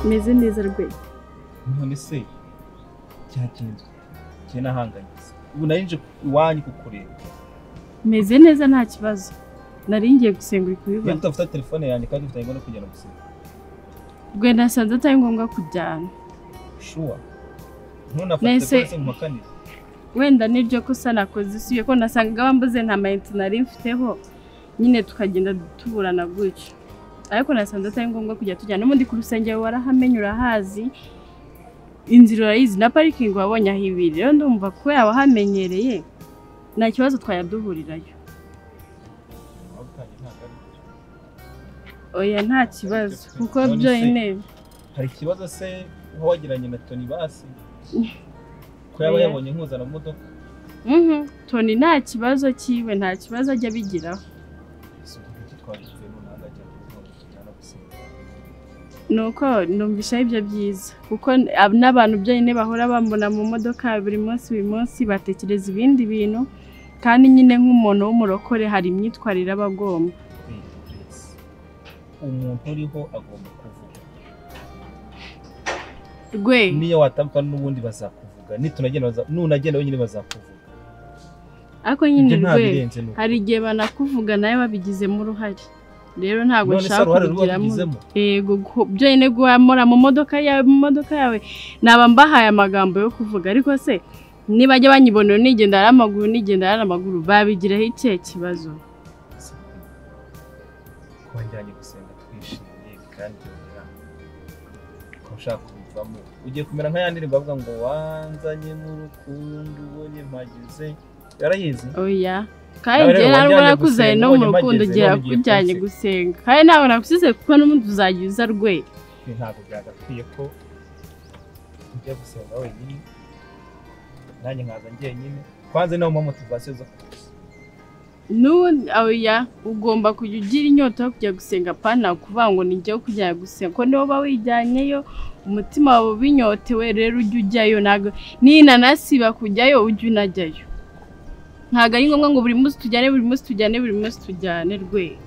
meze neza rwe. None se cyakinze kinahanganyise ubu narinje iwanyu kukureba. Meze neza nta kibazo. Nari ngiye gusenga uri kubibona. Niba ufite telefone yanjye kandi ufite ngombwa kujyana gusenga. Rwe nasanze atari ngombwa kujyana. Sure. Ntunafate telefone mu makanisa. Wenda niryo kosa nakoze isuye ko nasanga bambuze nta mayinite nari mfiteho. Nyine tukagenda tuburana gutyo. Ariko nasanze atari ngombwa kujya tujyana n'ubundi ku rusengero warahamenye urahazi. Inzira urayizi na parking wabonye aho ibiri. Rero ndumva ko yaba hamenyereye. Nta kibazo twayaduhurirayo. Oya nta kibazo kuko byo ine. Hari ikibazo se aho wagiranye na Tony basi? Ko yaba yabonye nkuzana mu modoka? Tony nta kibazo kiwe, nta kibazo ajya bigiraho. Nuko numvisha ibyo byiza kuko n'abantu byo nyine bahora bambona mu modoka buri munsi batekereza ibindi bintu kandi nyine nk'umuntu w'umurokore hari imyitwarire abagomba. Umuntu uriho agomba kuvuga. Rwe niyo watambuka n'ubundi bazakuvuga nunagenda wenyine bazakuvuga. Ako nyine rwe hari igihe banakuvuga nawe wabigizemo uruhare. Rero ntago nshaka kubigiramo. Yego byo nyine guhamora mu modoka yawe naba mbahaye amagambo yo kuvuga ariko se niba ajya banyibonera nigenda n'amaguru babigiraho icye kibazo. Wanjyanye gusenga twishimye kandi ko ushaka kuvamo ugiye kumera nka yandirimbo bavuga ngo wanzanye mu rukundo ubonye mpagize yarayizi. Oya kandi je ntabwo nakuzaye no mu rukundo gira kujyanye gusenga kandi ntabwo nakusize kuko n'umuntu uzagiza rwe. Ntabwo byagakwiye ko ujya gusenga wenyine nanjye nkaza njyenyine kwanze no mu motivation zo oya ugomba kujya ugira inyota yo kujya gusenga pana kuvuga ngo nijye kujya gusenga ko niho bawujyanyeyo umutima wawe binyotewe rero ujye ujyayo nago ninanasiba kujyayo ujye unajyayo. Ntago ari ngombwa ngo buri munsi tujyane rwe.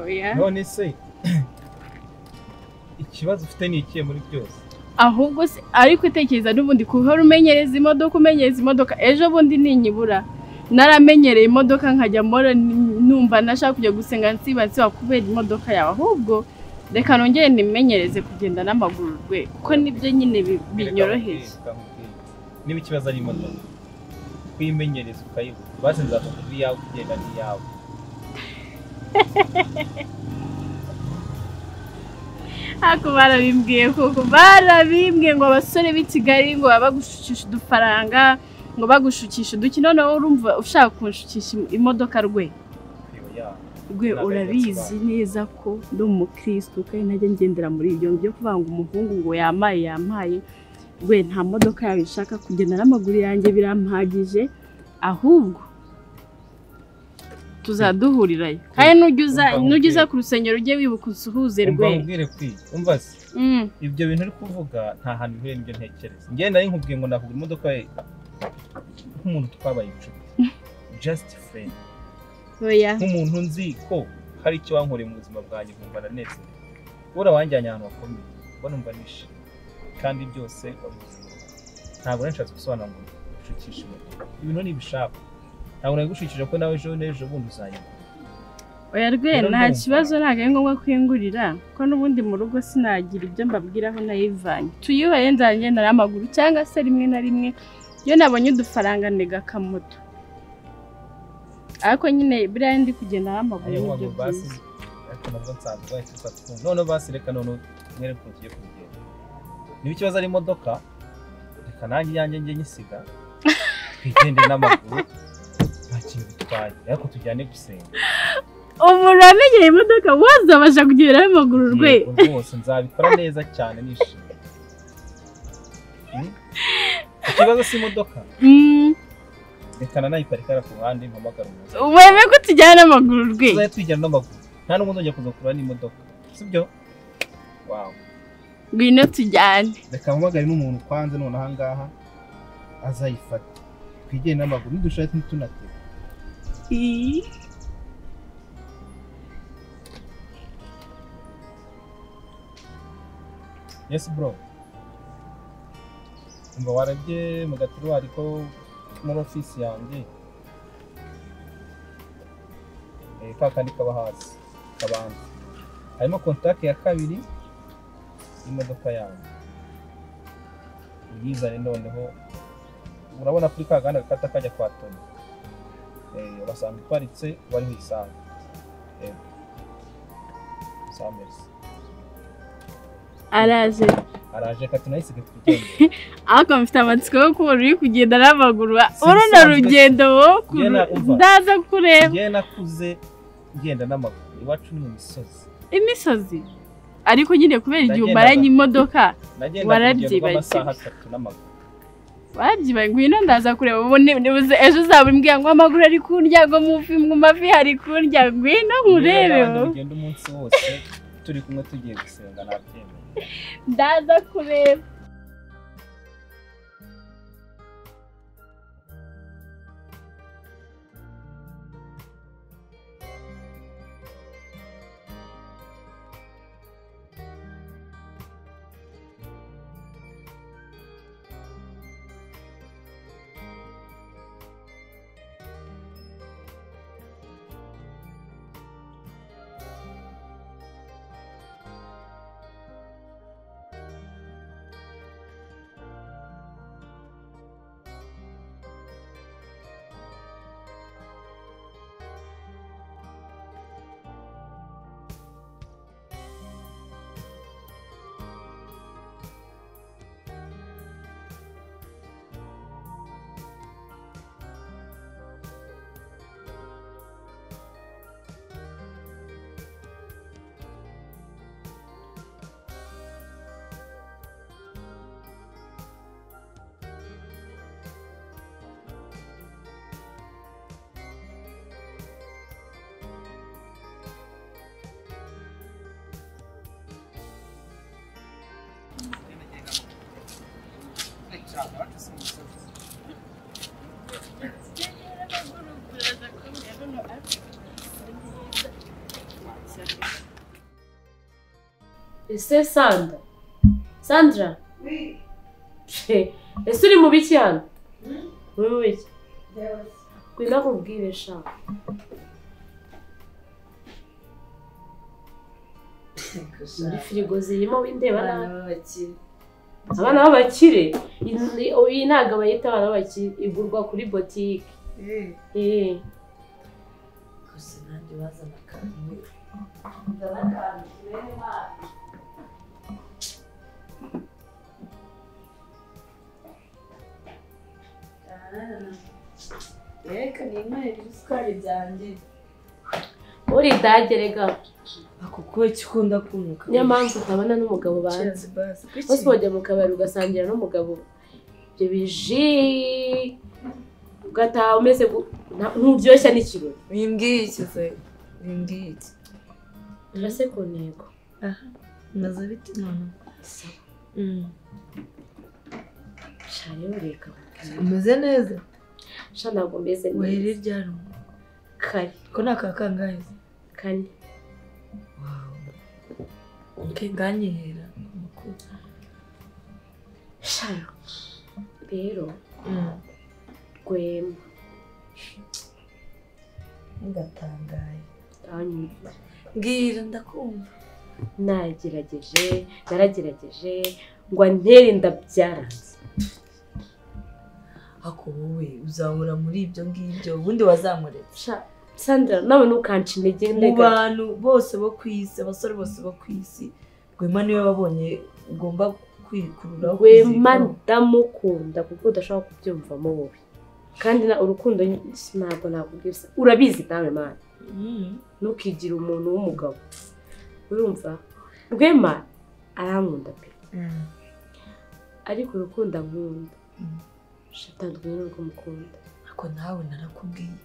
Oya none se ikibazo ufite ni ikihe muri byose? Ahubwo se ariko utekereza n'ubundi kuhora umenyereza imodoka ejo bundi ninyibura naramenyereye imodoka nkajya mora numva nashaka kujya gusenga nsiba kubera imodoka yawe ahubwo reka nongere nimenyereze kugenda n'amaguru rwe kuko nibyo nyine binyoroheje. Niba ikibazo ari imodoka kwimenyereza ukayibuka basi nzakubwira yawe kugenda ni yawe. Ako barabimbwiye ngo abasore b'i Kigali ngo bagushukisha udufaranga ngo bagushukisha udukino none urumva ushaka kunshukisha imodoka rwe. Rwe urabizi neza ko ndi umukristo kandi ntajya ngendera muri ibyo byo kuvanga umuhungu ngo yamaye rwe nta modoka yawe ishaka kugenda n'amaguru yanjye birampagije ahubwo tuzaduhurirayo kandi nugiza ku rusengero ujye wibuka usuhuze rwe. Mbwire kwi umva se ibyo bintu uri kuvuga nta hantu bihure n'ibyo ntekereza. Ngenda ari nkubwiye ngo nakugura imodoka nk'umuntu twabaye inshuti just friend. Oya nk'umuntu nzi ko hari icyo wankoreye mu buzima bwanjye nkumva na neza ura wanjyanye ahantu hakomeye ubona umva nishe kandi byose ntabwo nashatse gusobanura ngo ushukishe ibintu nibishaka ntabwo nagushyikije ko nawe ejo bundi uzajya. Oya rwe nta kibazo ntabwo ari ngombwa kwingurira ko n'ubundi mu rugo sinagira ibyo mbabwiraho nayivanye tuyubaye nzanye n'amaguru cyangwa se rimwe na rimwe iyo nabonye udufaranga ntega akamoto ariko nyine biriya ndi kugenda n'amaguru n'ibyo byiza. Ariko nabwo nsanzwe none basi reka none mwere kugiye kugenda niba ikibazo ari imodoka reka nanjye yanjye njye nyisiga twigende n'amaguru nta kintu bitwaye ariko tujyane gusenga. Umuntu amenyeye imodoka wose abasha kugera n'amaguru rwe rwose nzabikora neza cyane nishimye. Ikibazo si imodoka reka nayiparika ku ruhande mpamagara umuntu weme ko tujyana n'amaguru rwe tuzajya twijyana n'amaguru nta n'umuntu ujya kuza kureba n'imodoka sibyo. Wow ngwino tujyane reka mpamagare n'umuntu kwanze none aha ngaha azayifata twigende n'amaguru nidushaje tunatega. Yes bro. Umva warabye mu gatiruwari ko muri office yanjye. Kandi kaba hasi kabanza. Harimo contact ya kabiri imodoka yanjye. Ubwizane noneho urabona kuri kaganda gakata kajya kwa Tony. Urasanga iparitse bari hisanga. Samers. Araje katunayisige tugende. Ako mfite amatsiko yo kubona uri kugenda n'amaguru. Urona rugendo wo ndaza kureba. Ngiye nakuze ngenda n'amaguru. Iwacu ni mu misozi. Imisozi. Ariko nyine kubera igihe umaranye imodoka warabyibaye. Warabyibaye ngwino ndaza kureba ubone nibuze ejo uzabimbwira ngo amaguru ari kundya ngo mu mavi hari kundya ngwino nkurebe. Ugenda umunsi wose turi kumwe tugiye gusenga nabyemeye. Ndaza kureba. Ese Sandra? Oui. Ese uri mu biki hano? Uri mu biki? Kwina kubwire sha. Muri firigo zirimo windeba abana b'abakire. Iyi ntago bayita abana b'abakire, igurwa kuri boutique. Gusa nanjye bazana akantu. Reka ninywere isukari byanjye. Uri dagerega. Ako ko kikunda kunuka. Nyamanzu utabana n'umugabo banze. Bose bajya mu kabari ugasangira n'umugabo. Ibyo biji ugataha umeze nk'ubyoshya n'ikirori. Bimbwiye iki se? Bimbwiye iki? Urase ku ntego. Aha. Maze biti none. Shari ureka. Umeze neza? Sha ntabwo meze neza. Were ryaro. Kare. Ko nakakangaye. Kane. Wow. Nganyihera. Shara. Rero. Gwema. Ngatangaye. Anyumva. Ngira ndakumva. Nagerageje ngo antere ndabyaranze. Ako wowe uzahora muri ibyo ngibyo ubundi wazamuretse. Sandra nawe nukanca intege mu bantu bose bo kwisi, abasore bose bo kwisi, Gwema niwe wabonye ugomba kwikurura. Gwema ndamukunda kuko udashaka kubyumvamo wowe. Kandi urukundo ntabwo nakubwira. Urabizi nawe mana. Ntukigira umuntu w'umugabo. Urumva? Gwema arankunda pe. Ariko urukundo nkunda. Shatandukanye n'uko mukunda. Ako nawe narakubwiye.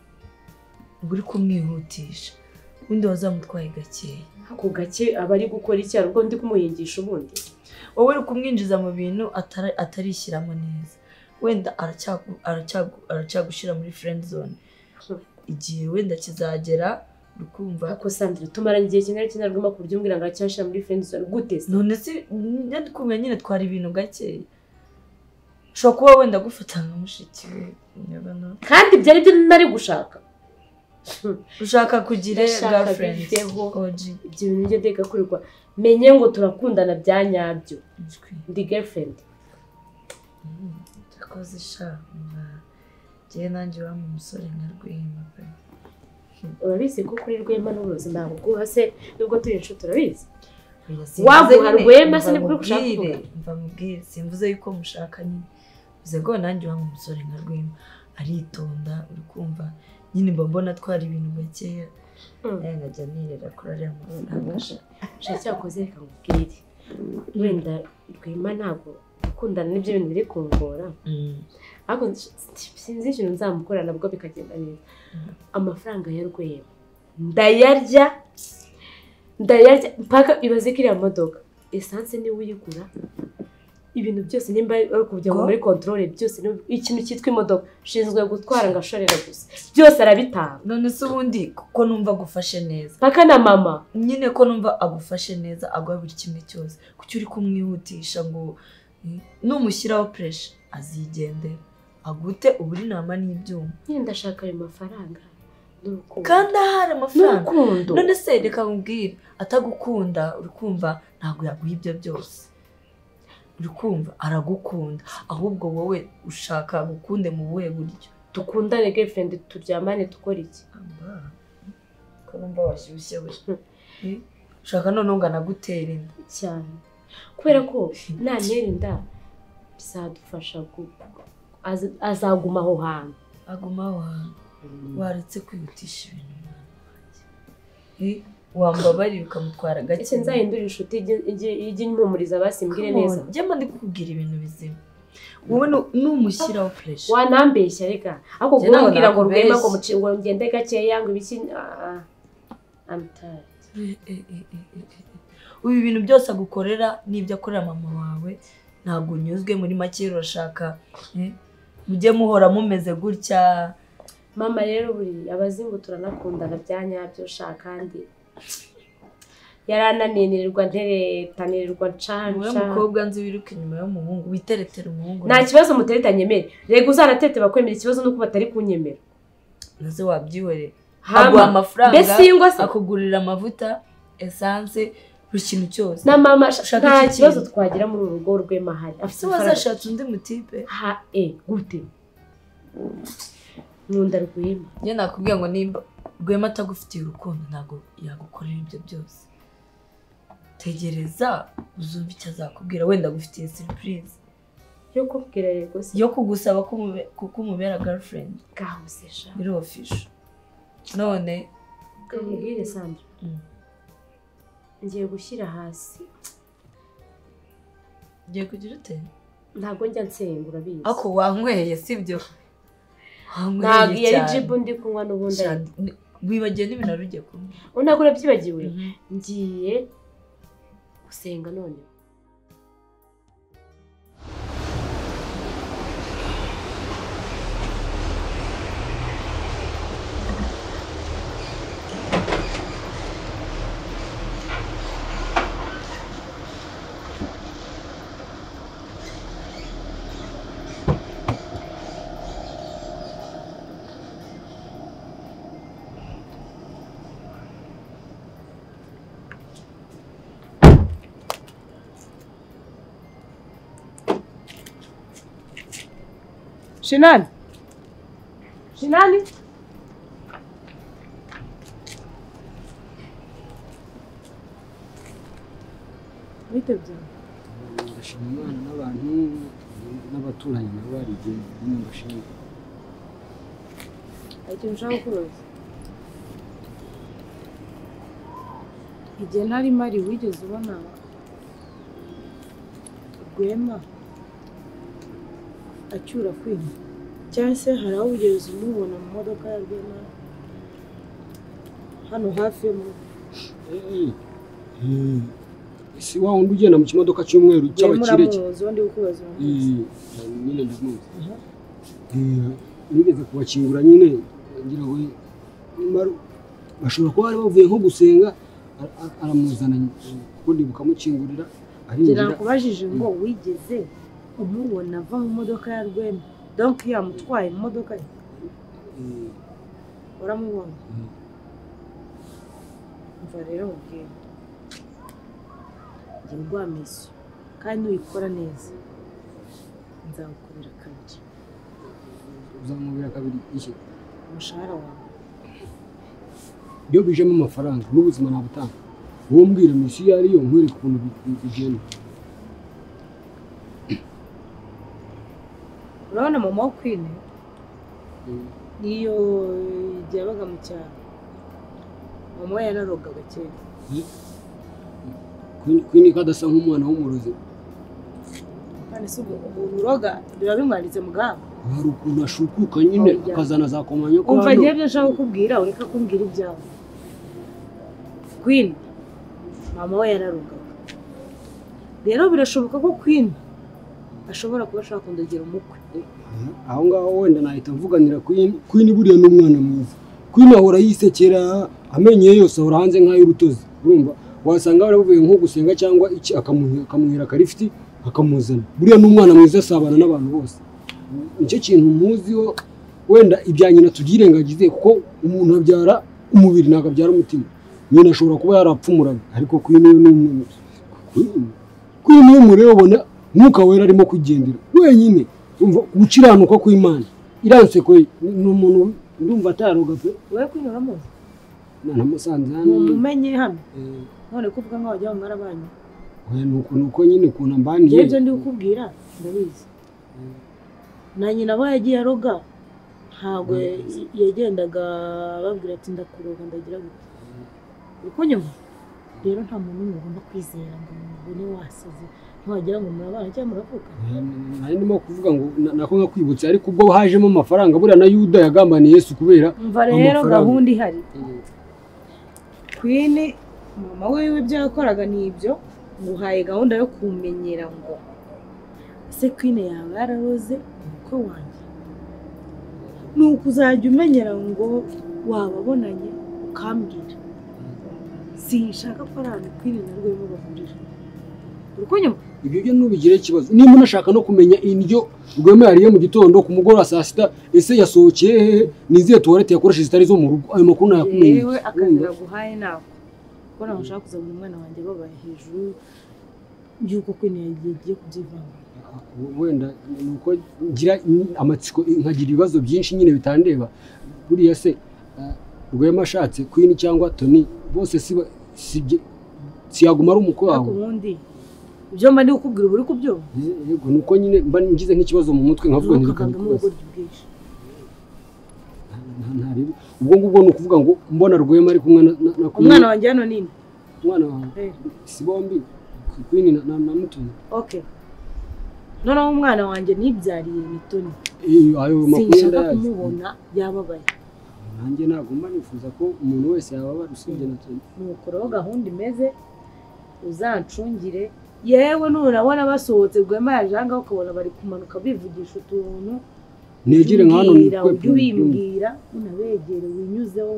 Uri kumwihutisha. Undi wazamutwaye gake. Ako gake abari gukora icyaro ubwo ndi kumuhingisha ubundi. Wowe uri kumwinjiza mu bintu atarishyiramo neza. Wenda aracyagushira muri friend zone. Igihe wenda kizagera urukumva ako Sandra tumaranye igihe kingana iki na Rwema ku buryo umbwira ngo acyashira muri friend zone gute se none se ndikumenya nyine twari ibintu gake ushobora kuba wenda gufata nka mushiki we kandi ibyo ari byo nari gushaka ushaka kugira girlfriend ibyo bintu njye ndeka kurirwa menye ngo turakundana bya nyabyo ndi girlfriend takoze sha je nanjye wa musore nka Rwema pe urabizi ko kuri Rwema n'uburozi ntabwo bwuha se nubwo turi inshuti urabizi waguha Rwema se nibwo gushaka mva mubwire simvuze yuko mushaka nyine uze ngo nanjye wa musore nka Rwema aritonda urikumva nyine mba mbona twari ibintu bakeya nkajya nirera kuri ariya mafaranga sha cyakoze reka ngubwire wenda Rwema ntabwo gukundana n'ibyo bintu biri kungora ariko sinzi ikintu nzamukora nabwo bikagenda neza amafaranga ya Rwema ndayarya mpaka ibaze kiriya modoka essence ni uyigura ibintu byose nimba ari kujya muri control byose ikintu cyitwa imodoka shinzwe gutwara ngashorera gusa byose arabitanga none se ubundi ko numva gufashe neza paka na mama nyine ko numva agufashe neza agwa buri kimwe cyose kuki uri kumwihutisha ngo numushyiraho pressure azigendera agute uburi nama n'ibyuma nyine ndashaka ayo mafaranga kandi ahari amafaranga none se reka nkubwire atagukunda urikumva ntabwo yaguha ibyo byose urikumva aragukunda ahubwo wowe ushaka gukunde mu buhe buryo dukundane girlfriend turyamane tukora iki ko numva washyushye we ushaka none ngo anagutera inda cyane kubera ko nantera inda bizadufasha azaguma aho hantu aguma aho hantu waretse kwihutisha ibintu wambabarira ukamutwara gake ese nzahindura inshuti ijye impumuriza basimbwire neza njyemo ndi kukubwira ibintu bizima wowe numushyiraho pressure wanambeshya reka ariko kumbwira ngo Rwema ngo mucingo ngende gakeya ngo ibiki I'm tired ubu ibintu byose agukorera n'ibyo akorera mama wawe ntabwo unyuzwe muri make urashaka mujye muhora mumeze gutya mama rero buri abazingu turanakundana bya nyabyo ushaka kandi yarananirirwa nteretanirirwa ncanca wowe mukobwa nzi wiruka inyuma y'umuhungu witeretera umuhungu nta kibazo muteretanyemere rega uzanatete bakwemera ikibazo nuko batari kunyemera naze wabyihorera aguha amafaranga akugurira amavuta essence buri kintu cyose na mama nta kibazo twagira muri uru rugo Rwema hari afite wazashatse undi mutipe gute nkunda Rwema njye nakubwiye ngo nimba Rwema atagufitiye urukundo ntabwo yagukorera ibyo byose tegereza uzumva icyo azakubwira wenda agufitiye surprise yo kubwira yego se yo kugusaba kuko umubera girlfriend gahusesha biri official none kamubwire Sandra ngiye gushyira hasi ngiye kugira ute ntabwo njya nsenga urabizi ako wanyweye sibyo ntabwo yari jibu ndi kunywa n'ubundi wibagiye n'ibintu wari ugiye kunywa ntabwo urabyibagiwe ngiye gusenga none Shinani? Shinani? Witabye. Ndashima Imana n'abantu n'abaturanyi nabo barigenze nyine ndashima. Icyo nshaka kubaza. Igihe nari mari wigeze ubona Rwema acyura kwima cyangwa se hari aho ugeze umubona mu modoka ya Rwema hano hafi yo si wa wundi ugenda mu kimodoka cy'umweru cy'abakire nyine ndamuzi nigeze kubakingura nyine ngira we bashobora kuba bari bavuye nko gusenga aramuzana kuko ndibuka mukingurira ngira kubajije ngo wigeze umubona ava mu modoka ya Rwema donc yamutwaye mu modoka ye uramubona mva rero ubwiye ngiye gwa miso kandi uyikora neza nzagukorera kabiri uzamubira kabiri iki umushahara wawe iyo bijemo amafaranga n'ubuzima nabutanga uwo mbwira misi iyo ariyo nkwereka ukuntu bigenda urabona mama wa Queen iyo yabaga mu cyaro mama we yararogaga kera Queen kadasa nk'umwana w'umurozi kandi se uroga biba bimwanditse mu gahanga hari ukuntu ashukuka nyine akazana za komanya ko umva ngiye byo nshaka kukubwira ureka kumbwira ibyawe Queen mama we yararogaga rero birashoboka ko Queen ashobora kuba ashaka kundegera umukwe aho ngaho wenda nahita mvuganira Queen buriya n'umwana mwiza Queen ahora yisekera amenye yose ahora hanze nk'ay'urutozi urumva wasanga baravuye nko gusenga cyangwa iki akamuhera karifiti akamuzana buriya n'umwana mwiza asabana n'abantu bose nicyo kintu muziho wenda ibya nyina tubyirengagize kuko umuntu abyara umubiri ntabwo abyara umutima nyina ashobora kuba yarapfumuraga ariko Queen yo n'umwe Queen yo murebe ubona mwuka wera arimo kugendera wenyine umva gukiranuka kw'Imana iranse ko n'umuntu ndumva ataroga pe wewe Queen uramuzi namusanze hano mumenye hano none kuvuga nkaho wajya mwarabanye we nuko nyine kuna mbaniye ibyo ndi kukubwira ndabizi na nyina aba yagiye aroga ntabwo yagendaga babwira ati ndakuroga ndagira gute uko nyuma rero nta muntu ugomba kwizera ngo mbone wasaze ntiwagira ngo murabana cyangwa muravuka nari ndimo kuvuga ngo nako nkakwibutse ariko ubwo hajemo amafaranga buriya na Yuda yagambaniye Yesu kubera mva rero gahunda ihari Queen mama wewe ibyo yakoraga ni ibyo nguhaye gahunda yo kumenyera ngo ese Queen yawe yararoze uko wanjye nuko uzajya umenyera ngo wababonanye ukambwira sinshaka ko ari Queen na Rwema bahurira uko nyuma ibyo byo nubigire ikibazo niba unashaka no kumenya indyo Rwema yariye mu gitondo ku mugoroba saa sita ese yasohokeye niziye toilette yakoresheje zitari zo mu rugo ayo makuru nayakumenye yewe akazira guhaye nawe ko naho ushaka kuzabura umwana wanjye babaye hejuru y'uko Queen yagiye kubyivanga wenda nuko ngira amatsiko nkagira ibibazo byinshi nyine bitandeba buriya se Rwema ashatse Queen cyangwa Tony bose siyaguma ari umukwe wawe ubundi ibyo mba ndi kukubwira uri kubyumva yego nuko nyine mba ngize nk'ikibazo mu mutwe nkavuga ubwo ngubwo ni ukuvuga ngo mbona Rwema ari kumwe na umwana wanjye hano nini umwana wawe si bombi Queen na Mutoni okay noneho umwana wanjye nibyariye ni Tony ayo makuru sinshaka kumubona yababaye nanjye ntabwo mba nifuza ko umuntu wese yababara usibye na Tony nuko rero gahunda imeze uzancungire yewe nurabona basohotse Rwema yaje aha ngaho ukabona bari kumanuka bivugisha utuntu negire nk'hano ubimbwira unabegere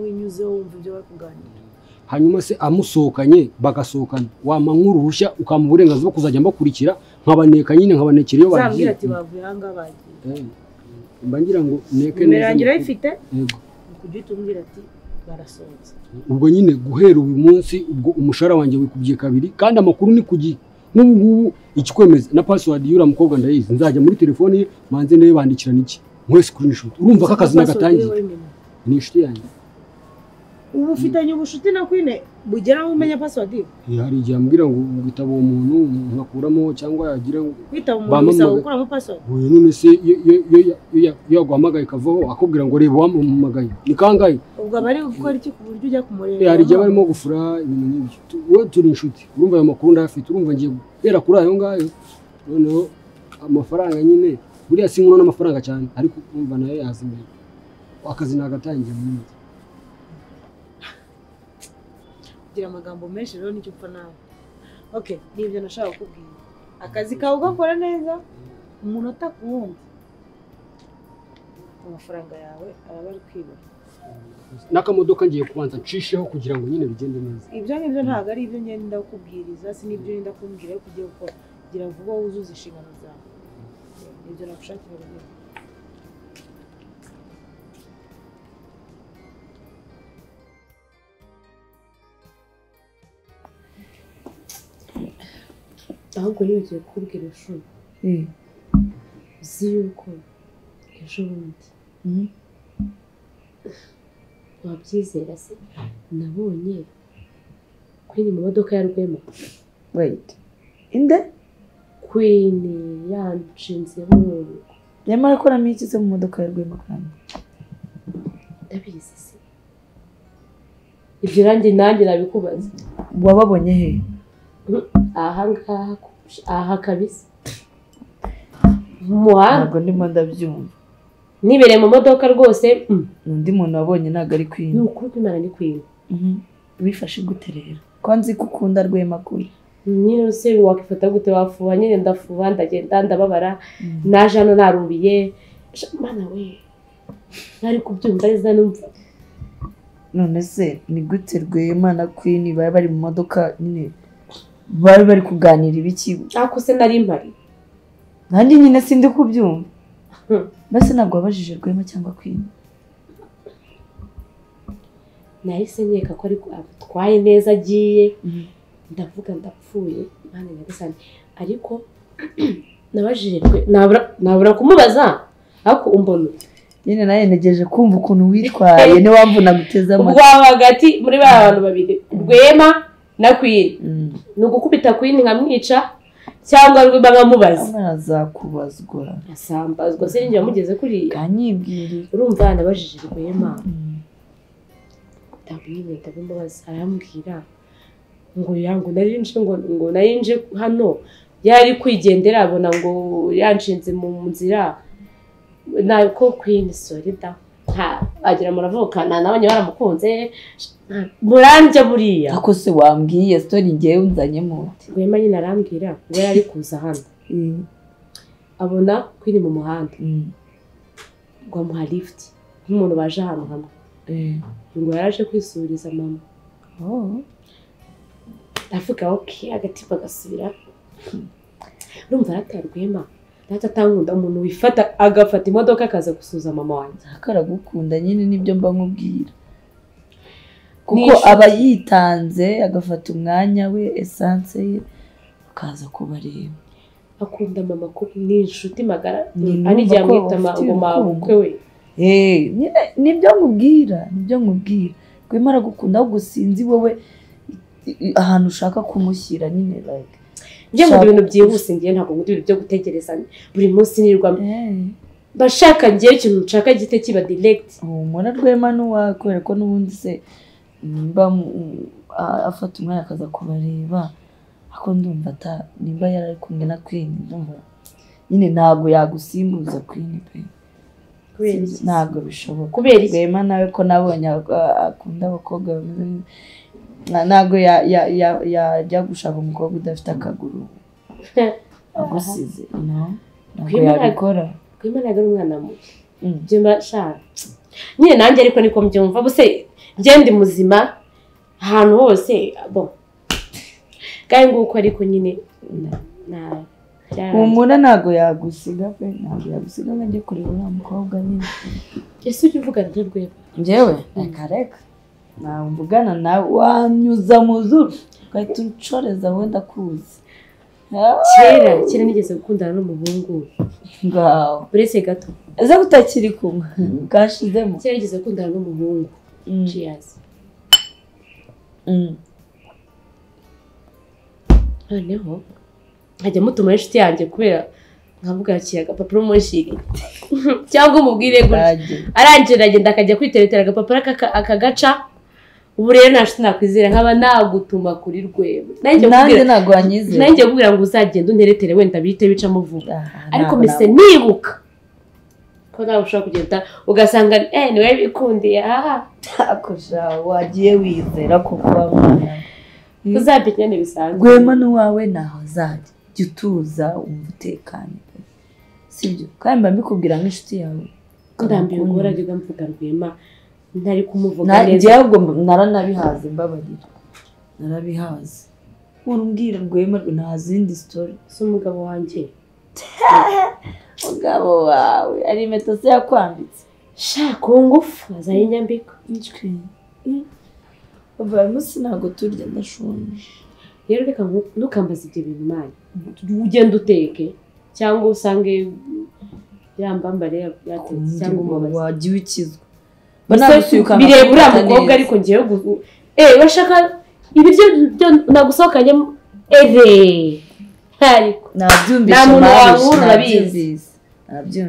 winyuzeho wumva ibyo bari kuganira hanyuma se amusohokanye bagasohokana wama nk'uruhushya ukamuha uburenganzira bwo kuzajya mbakurikira nkabaneka nyine nkabanekera iyo bagiye zambwira ati bavuye aha ngaha bagiye mba ngira ngo neke neza mirangira ifite yego kujya utumbwira ati barasohotse ubwo nyine guhera uyu munsi ubwo umushahara wanjye wikubye kabiri kandi amakuru ni kugiye n'ubu ikikwemeza na password y'ura mukobwa ndayizi nzajya muri telefone ye manze nayo bandikirana iki nkwe screenshot urumva ko akazi nagatangiye ni inshuti yanjye ubu ufitanye ubushuti na Queen bugeraho umenya password ye hari igihe ambwira ngo ngitaba uwo muntu nkakuramo cyangwa yagira ngo kwitaba umuntu bisaba gukuramo password uyu none se yo guhamagaye kavaho akubwira ngo reba wamuhamagaye ni kangahe ubwo bari gukora iki ku buryo ujya kumureba hari igihe barimo gufura ibintu nk'ibyo wowe turi inshuti urumva ayo makuru ndafite urumva ngiye guhera kuri ayo ngayo noneho amafaranga nyine buriya sinkuno n'amafaranga cyane ariko urumva nayo yazimye akazi nagatangiye mu minsi gira amagambo menshi rero nicyo upfa nawe okay nibyo nashaka kukubwira akazi kawe ugakora neza umuntu atakuwundi amafaranga yawe araba ari kwibona n'akamodoka ngiye kubanza ncisheho kugira ngo nyine bigende neza. Ibyo ngibyo ntabwo ari ibyo ngenda kukubwiriza, si n'ibyo ngenda kumbwira yuko ugiye gukora, kugira vuba wuzuze inshingano zawe. Ibyo nagushakira rero. ahubwo nibagiwe kukubwira ejo uzi yuko ejo bundi wabyizera se nabonye Queen mu modoka ya Rwema. Wait, inde Queen yanshinzemo nyamara ko namikize mu modoka ya Rwema kandi ndabizi se ibyo nanjye nabikubaza. wababonye he? aha kabisa mu muhanda Ntabwo ndimo ndabyumva. nibereye mu modoka rwose. Undi muntu wabonye ntabwo ari Queen. Ni ukuri kw'Imana ni Queen. Bifashe gute rero ko nzi ko ukunda Rwema kuri nyine se wakifata gute? Wafuha nyine ndafuha ndagenda ndababara naje hano narubiye mana we nari kubyumva neza numva. none se ni gute Rwema na Queen bari mu modoka nyine bari kuganira ibiki? Ako se nari mpari Nanjye nyine sindi kubyumva. Base ntabwo wabajije Rwema cyangwa Queen? nahise nkeka ko ariko atwaye neza agiye ndavuga ndapfuye mana nyagasani ariko nabajije nabura kumubaza ariko umbona nyine naye negeje kumva ukuntu witwaye ni wamvu naguteza ubwo hagati muri ba bantu babiri Rwema na Queen ni ugukubita Queen nkamwica cyangwa Rwema nkamubaza. azakubazwa asambazwa se ninjye wamugeze kuriya kanyibwirira. urumva nabajije Rwema ndabimubaza arambwira ngo yangu narinje ngo narinje hano yari kwigendera abona ngo yanshinze mu nzira nako Queen sorry da agira muravukana nabonye baramukunze muranje buriya. Ako se wambwiye story ngiye unzanyemo. Rwema nyine arambwira ngo yari kuza hano abona Queen mu muhanda ngo amuha lift nk'umuntu baje ahantu hamwe ngo yaraje kwisuriza mama. Avuga okay agatima gasubira urumva aratari Rwema atankunda umuntu wifata agafata imodoka akaza gusuza mama wanjye. Akaragukunda nyine nibyo mba nkubwira kuko aba yitanze agafata umwanya we essence ye akaza kubareba. Akunda mama ko ni inshuti magara anigiye amwita ngo mabukwe we. Nyine nibyo nkubwira Rwema aragukunda ahubwo sinzi wowe ahantu ushaka kumushyira nyine like njye mu bintu byihuse ngiye ntabwo ngudi byo gutegereza buri munsi nirwa bashaka ngiye ikintu nshaka gite kiba direct. Umura Rwema nuwa kubera ko nubundi se nimba afata umwanya akaza kubareba ako ndumva nimba yari kumwe na Queen ndumva nyine ntabwo yagusimbuza Queen pe. Ntabwo bishoboka. Rwema nawe ko nabonye akunda abakobwa bameze ntabwo yajya gushaka umukobwa udafite akaguru agusize ntabwo yabikora. Rwema ntabwo ari umwana muto byumva shaka nyine nanjye ariko niko mbyumva buse ngende muzima ahantu hose kandi nguko ariko nyine umuntu ntabwo yagusiga pe ntabwo yagusiga ngo ajye kureba uriya mukobwa nyine. Ese ujya uvugana na Rwema? Njyewe reka nawe mvugana nawe wanyuza mu zuru ugahita ucoreza wenda kuzi. Kera nigeze gukundana n'umuhungu ngaho uretse gato ese kutakiri kumwe bwashizemo. Kera nigeze gukundana n'umuhungu cheers noneho nkajya mutuma inshuti yanjye kubera nkavuga yakira agapapuro mushiri cyangwa umubwire gutya arangira agenda akajya kwiteretera agapapuro akagaca. Ubu rero nashite nakwizera nkaba nagutuma kuri Rwema nanjye ntabwo wanyizera nanjye kubwira ngo uzagenda unteretere wenda bite bicamo vuba ariko mise nibuka ko nawe ushobora kugenda ugasanga niwe bikundiye akosha wagiye wizera ko kuba mwana uzabinyane bisanzwe. Rwema n'uwawe naho azajya jya utuza wumva utekanye sibyo kandi mba mbikubwira nk'inshuti yawe ndambiye guhora ajya mvuga Rwema ntari kumuvuga neza njyewe ubwo naranabihaze mbabarira narabihaze umbwira Rwema nta zindi story si umugabo wanjye umugabo wawe ari impeta se yakwambitse sha ku ngufu azayinyambika bava munsi ntabwo turya ndashonje rero reka ntukambaze ibyo bintu mani ugenda uteke cyangwa usange yambambare yatetse cyangwa umubazi wagiye ukizwa bireba uriya mukobwa ariko ngewe urashaka ibiryo nagusohokanyemo ariko nabyumvise nta muntu wankura urabizi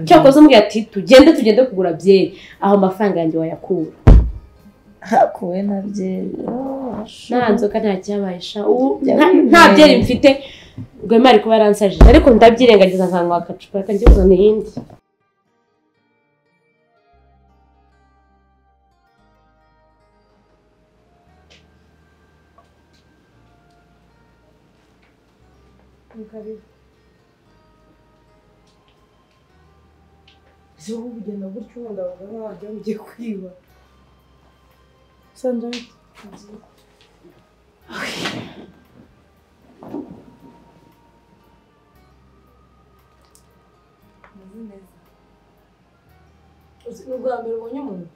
cyakoze umbwira ati tugende kugura byeri aho amafaranga yanjye wayakura hakuwe na byeri nta nzoka nta cyabaye sha nta byeri mfite Rwema ari kuba yaransajije ariko ndabyirengagiza nkanywa agacupa kanjye kuzana iyindi ejo ugenda gutyo wenda bagana wajya ugiye kwiba sandra ni ubwa mbere ubonye umuntu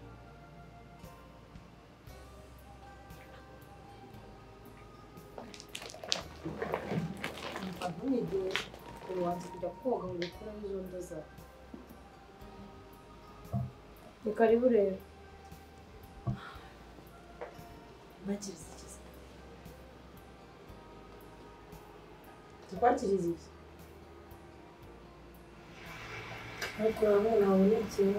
ntunigire urubanza kujya koga ngo ukuremo izo nda zawe ni karibu rero ntakiriza ikiza tukwakiriza iki ariko urabona habonekeye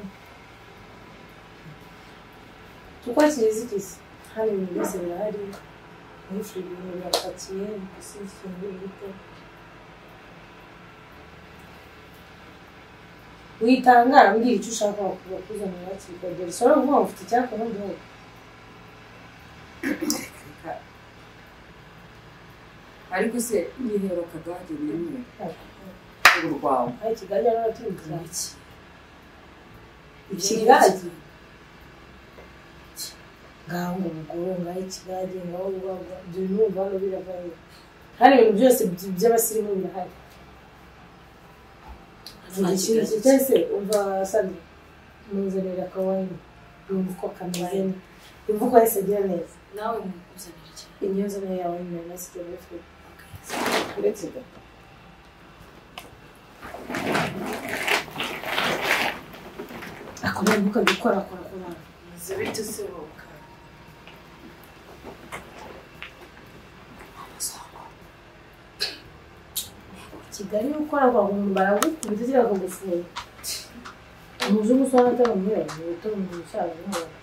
tukwakiriza ikiza hano ibintu byose birahari benshi ibintu birapakiye bigusize ikintu bihita witangara mbwira icyo ushaka bakuzanira hakiri kare ushobora kuvuga ngo ufite icyakora mbere ariko se niherukaga hagenda nyine urwawe aho ikigali yari aturutse ikigage ngaho ngo ubugoro ngaho ikigage ngaho ubwagwa ibyo bintu wumva hano biravayo hari ibintu byose by'abasirimu birahari ikintu cyose umva sandra muzanira akawayini yumva uko kameze yumva uko yahise agira neza nawe muzanira cyane imyuzo nayo yawe nyuma nasigaye muri furi uretse da akomeye mukagikora kora maze bite usohoka kigali ukora kwa muntu baragukubita cyangwa bakagufunga umuzungu usanga ataramubera umuheto umuntu ushaje n'umuntu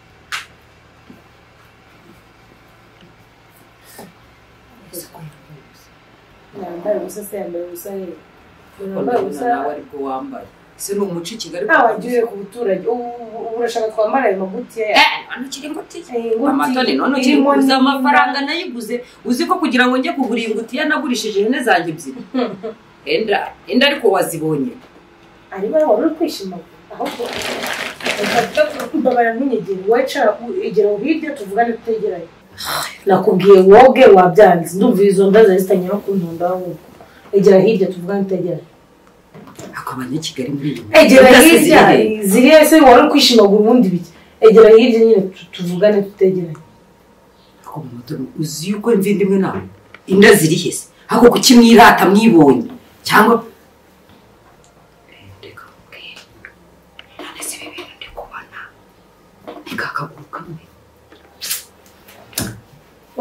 yambaye ubusa se yambaye ubusa ye yambaye ubusa nawe aribwo wambaye ese ni umuco i Kigali wagiye ku buturage urashaka twambara ayo magutiya ntukiri ingutiya amatoni none ukiri kuguza amafaranga nayiguze uzi ko kugira ngo njye kugura ingutiya nagurishije ihene zanjye ebyiri enda ariko wazibonye ari bari wari uri kwishima ahubwo mbabara ntunyegere wicara egera hirya tuvugane tutegeranye nakubwiye woge wabyanze ndumva izo nda zari zitanye no kuntunda ahubwo egera hirya tuvugane tutegeranye akaba ni Kigali muri iyi egera hirya ziriya se wari uri kwishimagura ubundi biki egera hirya nyine tuvugane tutegeranye uzi yuko imvi ndimwe nawe inda ziri hese ahubwo kuki mwirata mwibonye cyangwa reka mbwira none se ibi bintu ndi kubona ni kakaguru kamwe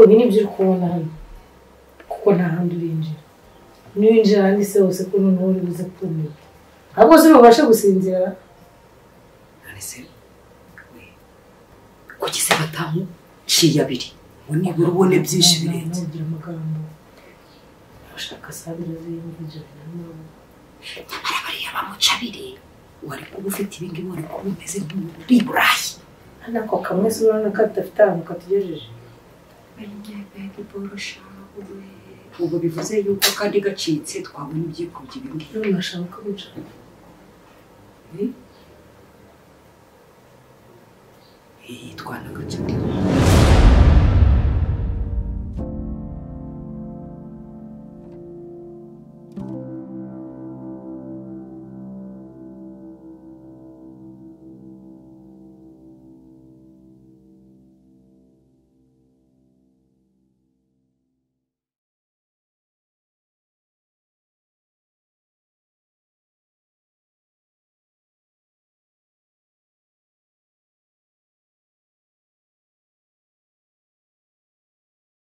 ibi ni byo uri kubona hano kuko nta handi urinjira niwinjira ahandi se hose ko noneho uri buze kumenya ahubwo se ntubashe gusinzira none se we kuki se batamuciye abiri ngo nibura ubone byinshi birenze ntugira amagambo bashaka sandra z'injira n'amahoro nyamara bariya bamuca abiri wari kuba ufite ibi ngibi wari kuba umeze nk'uri burayi hano ako kamwe se urabona ko adafite ahantu katugejeje ubwo bivuze yuko kandi gacitse twabona ibyikubye ibi ngibi none urashaka ko bicara twana gace